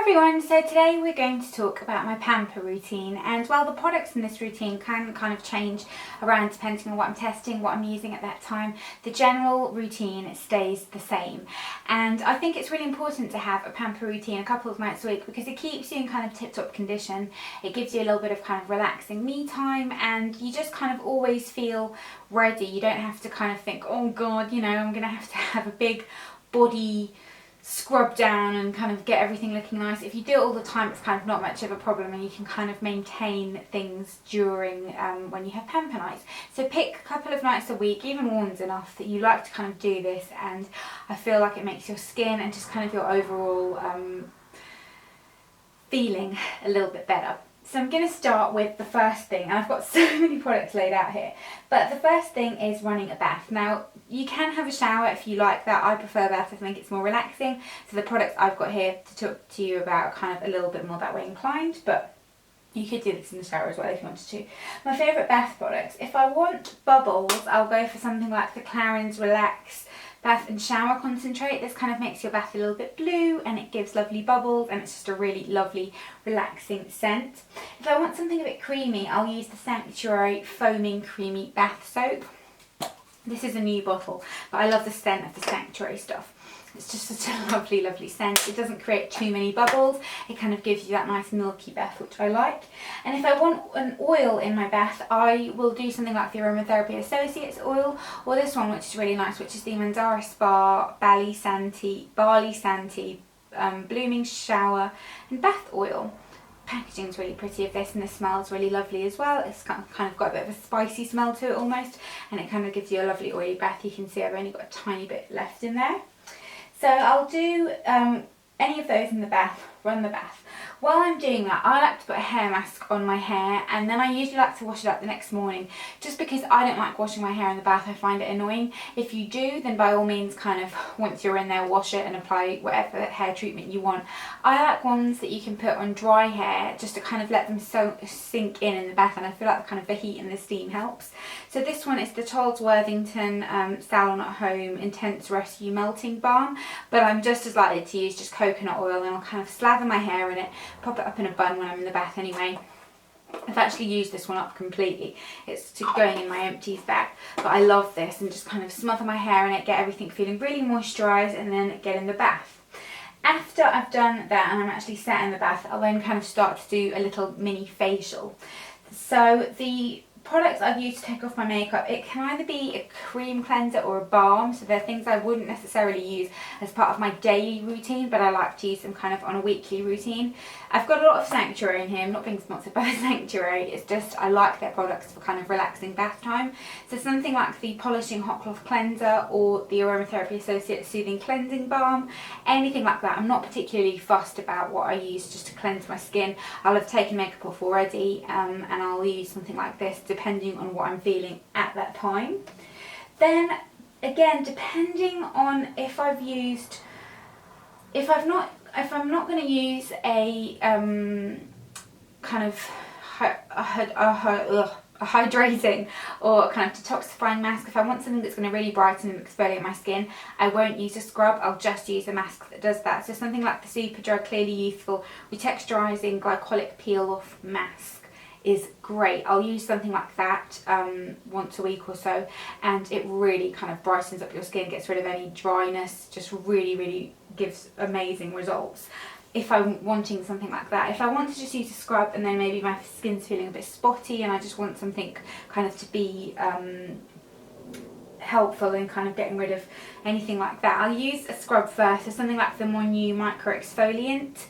everyone, so today we're going to talk about my Pamper routine, and while the products in this routine can kind of change around depending on what I'm testing, what I'm using at that time, the general routine stays the same. And I think it's really important to have a Pamper routine a couple of nights a week because it keeps you in kind of tip-top condition. It gives you a little bit of kind of relaxing me time, and you just kind of always feel ready. You don't have to kind of think, oh god, you know, I'm gonna have a big body scrub down and kind of get everything looking nice. If you do it all the time, it's kind of not much of a problem, and you can kind of maintain things during when you have Pamper nights. So pick a couple of nights a week, even one's enough, that you like to kind of do this, and I feel like it makes your skin and just kind of your overall feeling a little bit better. So I'm going to start with the first thing, and I've got so many products laid out here, but the first thing is running a bath. Now you can have a shower if you like that. I prefer bath, I think it's more relaxing. So the products I've got here to talk to you about are kind of a little bit more that way inclined, but you could do this in the shower as well if you wanted to. My favourite bath products, if I want bubbles, I'll go for something like the Clarins Relax Bath and Shower Concentrate. This kind of makes your bath a little bit blue and it gives lovely bubbles, and it's just a really lovely relaxing scent. If I want something a bit creamy, I'll use the Sanctuary Foaming Creamy Bath Soap. This is a new bottle, but I love the scent of the Sanctuary stuff. It's just such a lovely, lovely scent. It doesn't create too many bubbles. It kind of gives you that nice milky bath, which I like. And if I want an oil in my bath, I will do something like the Aromatherapy Associates oil, or this one, which is really nice, which is the Mandara Spa Barley Santi Blooming Shower and Bath Oil. Packaging is really pretty of this, and the smell is really lovely as well. It's kind of got a bit of a spicy smell to it almost, and it kind of gives you a lovely oily bath. You can see I've only got a tiny bit left in there. So I'll do any of those in the bath, run the bath. While I'm doing that, I like to put a hair mask on my hair, and then I usually like to wash it up the next morning, just because I don't like washing my hair in the bath. I find it annoying. If you do, then by all means, kind of once you're in there, wash it and apply whatever hair treatment you want. I like ones that you can put on dry hair just to kind of let them sink in the bath, and I feel like kind of the heat and the steam helps. So this one is the Charles Worthington Salon at Home Intense Rescue Melting Balm, but I'm just as likely to use just coconut oil, and I'll kind of slather my hair in it, pop it up in a bun when I'm in the bath anyway. I've actually used this one up completely. It's going in my empties bag, but I love this, and just kind of smother my hair in it, get everything feeling really moisturised, and then get in the bath. After I've done that and I'm actually sat in the bath, I'll then kind of start to do a little mini facial. So the products I've used to take off my makeup, it can either be a cream cleanser or a balm, so they're things I wouldn't necessarily use as part of my daily routine, but I like to use them kind of on a weekly routine. I've got a lot of Sanctuary in here. I'm not being sponsored by Sanctuary, it's just I like their products for kind of relaxing bath time. So something like the Polishing Hot Cloth Cleanser or the Aromatherapy Associates Soothing Cleansing Balm, anything like that. I'm not particularly fussed about what I use just to cleanse my skin. I'll have taken makeup off already, and I'll use something like this depending on what I'm feeling at that time. Then again, depending on if I'm not going to use a kind of a hydrating or kind of detoxifying mask, if I want something that's going to really brighten and exfoliate my skin, I won't use a scrub. I'll just use a mask that does that. So something like the Superdrug Clearly Youthful Retexturizing Glycolic Peel Off Mask is great. I'll use something like that once a week or so, and it really kind of brightens up your skin, gets rid of any dryness, just really gives amazing results if I'm wanting something like that. If I want to just use a scrub and then maybe my skin's feeling a bit spotty and I just want something kind of to be helpful in kind of getting rid of anything like that, I'll use a scrub first, so something like the Monu Micro Exfoliant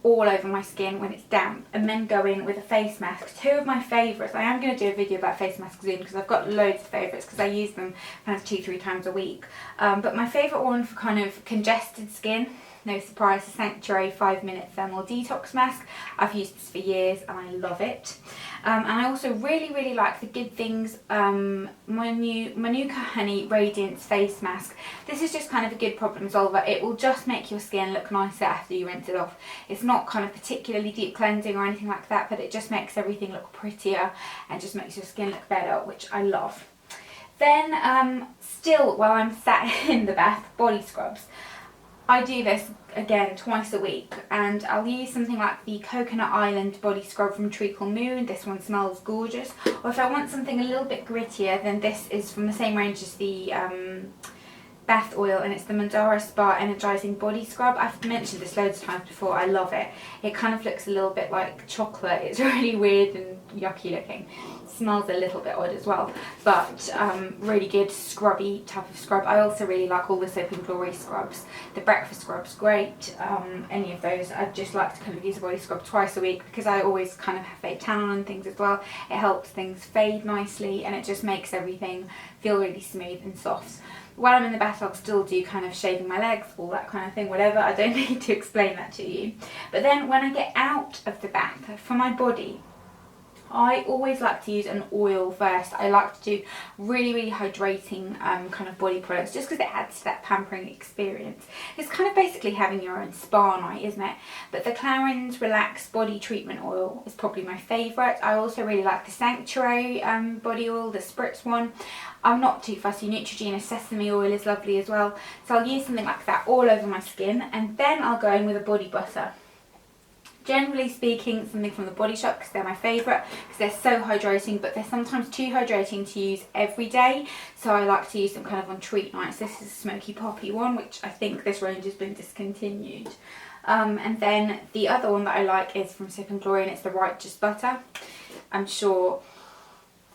all over my skin when it's damp, and then go in with a face mask. Two of my favourites, I am going to do a video about face masks soon because I've got loads of favourites because I use them kind of 2-3 times a week, but my favourite one for kind of congested skin, no surprise, the Sanctuary 5-minute Thermal Detox Mask. I've used this for years and I love it. And I also really like the Good Things Manuka Honey Radiance Face Mask. This is just kind of a good problem solver. It will just make your skin look nicer after you rinse it off. It's not kind of particularly deep cleansing or anything like that, but it just makes everything look prettier and just makes your skin look better, which I love. Then still while I'm sat in the bath, body scrubs. I do this again twice a week, and I'll use something like the Coconut Island body scrub from Treacle Moon. This one smells gorgeous. Or if I want something a little bit grittier, then this is from the same range as the bath oil, and it's the Mandara Spa Energizing Body Scrub. I've mentioned this loads of times before. I love it. It kind of looks a little bit like chocolate. It's really weird and yucky looking. It smells a little bit odd as well, but really good scrubby type of scrub. I also really like all the Soap and Glory scrubs. The breakfast scrub's great. Any of those. I just like to kind of use a body scrub twice a week because I always kind of have fake tan on and things as well. It helps things fade nicely, and it just makes everything feel really smooth and soft. While I'm in the bath, I'll still do kind of shaving my legs, all that kind of thing, whatever. I don't need to explain that to you. But then when I get out of the bath, for my body, I always like to use an oil first. I like to do really, really hydrating kind of body products just because it adds to that pampering experience. It's kind of basically having your own spa night, isn't it? But the Clarins Relax Body Treatment Oil is probably my favourite. I also really like the Sanctuary body oil, the spritz one. I'm not too fussy. Neutrogena sesame oil is lovely as well. So I'll use something like that all over my skin, and then I'll go in with a body butter. Generally speaking, something from the Body Shop because they're my favourite, because they're so hydrating, but they're sometimes too hydrating to use every day. So I like to use them kind of on treat nights. This is a Smoky Poppy one, which I think this range has been discontinued. And then the other one that I like is from Soap and Glory, and it's the Righteous Butter. I'm sure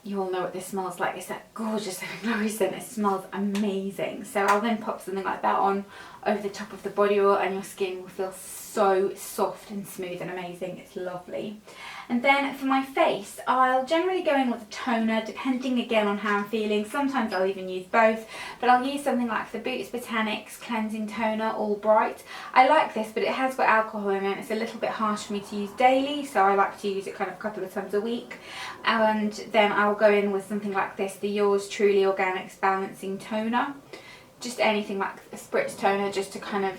you all know what this smells like. It's that gorgeous Soap and Glory scent. It smells amazing. So I'll then pop something like that on over the top of the body oil, and your skin will feel so soft and smooth and amazing. It's lovely. And then for my face, I'll generally go in with a toner, depending again on how I'm feeling. Sometimes I'll even use both, but I'll use something like the Boots Botanics Cleansing Toner All Bright. I like this, but it has got alcohol in it. It's a little bit harsh for me to use daily, so I like to use it kind of a couple of times a week. And then I'll go in with something like this, the Yours Truly Organics Balancing Toner. Just anything like a spritz toner, just to kind of,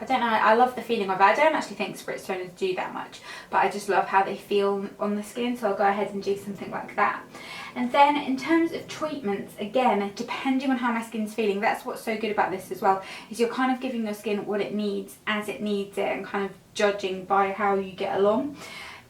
I don't know, I love the feeling of it. I don't actually think spritz toners do that much, but I just love how they feel on the skin, so I'll go ahead and do something like that. And then in terms of treatments, again, depending on how my skin's feeling, that's what's so good about this as well, is you're kind of giving your skin what it needs as it needs it, and kind of judging by how you get along.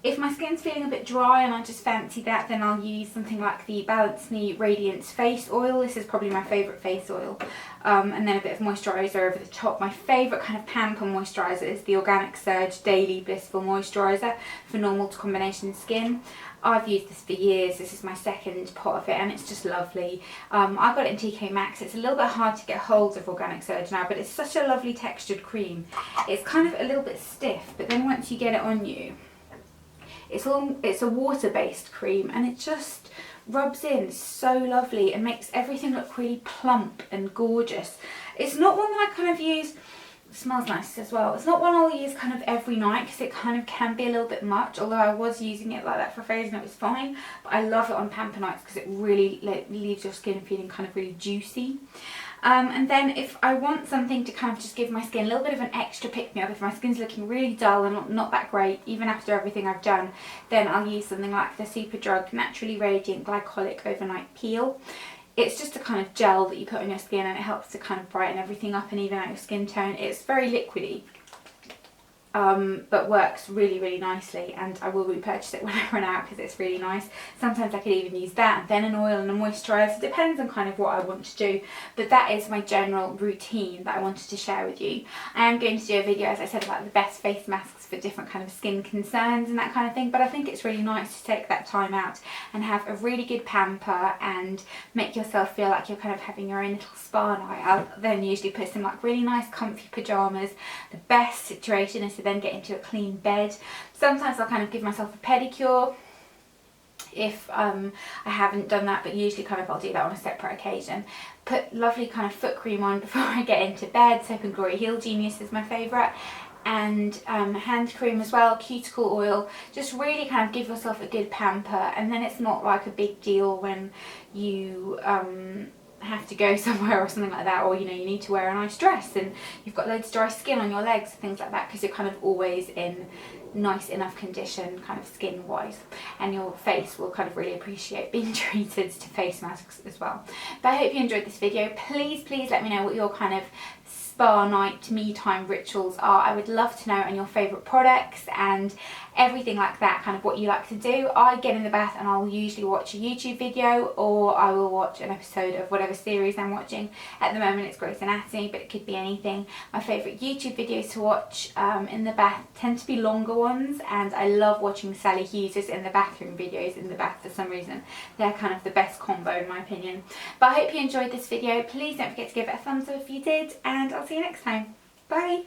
If my skin's feeling a bit dry and I just fancy that, then I'll use something like the Balance Me Radiance Face Oil. This is probably my favourite face oil. And then a bit of moisturiser over the top. My favourite kind of Pamper moisturiser is the Organic Surge Daily Blissful Moisturiser for normal to combination skin. I've used this for years. This is my second pot of it, and it's just lovely. I got it in TK Maxx. It's a little bit hard to get hold of Organic Surge now, but it's such a lovely textured cream. It's kind of a little bit stiff, but then once you get it on you, it's a water-based cream, and it just rubs in so lovely and makes everything look really plump and gorgeous. It's not one that I kind of use, it smells nice as well. It's not one I'll use kind of every night because it kind of can be a little bit much, although I was using it like that for a phase and it was fine. But I love it on Pamper nights because it really leaves your skin feeling kind of really juicy. And then if I want something to kind of just give my skin a little bit of an extra pick-me-up, if my skin's looking really dull and not that great, even after everything I've done, then I'll use something like the Superdrug Naturally Radiant Glycolic Overnight Peel. It's just a kind of gel that you put on your skin, and it helps to kind of brighten everything up and even out your skin tone. It's very liquidy, but works really, really nicely, and I will repurchase it when I run out because it's really nice. Sometimes I could even use that and then an oil and a moisturiser. It depends on kind of what I want to do, but that is my general routine that I wanted to share with you. I am going to do a video, as I said, about the best face masks for different kind of skin concerns and that kind of thing, but I think it's really nice to take that time out and have a really good pamper and make yourself feel like you're kind of having your own little spa night. I'll then usually put some like really nice comfy pyjamas. The best situation is to then get into a clean bed. Sometimes I'll kind of give myself a pedicure if I haven't done that, but usually kind of I'll do that on a separate occasion. Put lovely kind of foot cream on before I get into bed. Soap and Glory Heal Genius is my favourite, and hand cream as well, cuticle oil. Just really kind of give yourself a good pamper, and then it's not like a big deal when you have to go somewhere or something like that, or you know, you need to wear a nice dress and you've got loads of dry skin on your legs, things like that, because you're kind of always in nice enough condition kind of skin wise, and your face will kind of really appreciate being treated to face masks as well. But I hope you enjoyed this video. Please let me know what your kind of spa night, me time rituals are. I would love to know, and your favourite products and everything like that, kind of what you like to do. I get in the bath and I'll usually watch a YouTube video, or I will watch an episode of whatever series I'm watching. At the moment it's Grey's Anatomy, but it could be anything. My favourite YouTube videos to watch in the bath tend to be longer ones, and I love watching Sally Hughes' in the bathroom videos in the bath for some reason. They're kind of the best combo in my opinion. But I hope you enjoyed this video. Please don't forget to give it a thumbs up if you did, and I'll see you next time. Bye!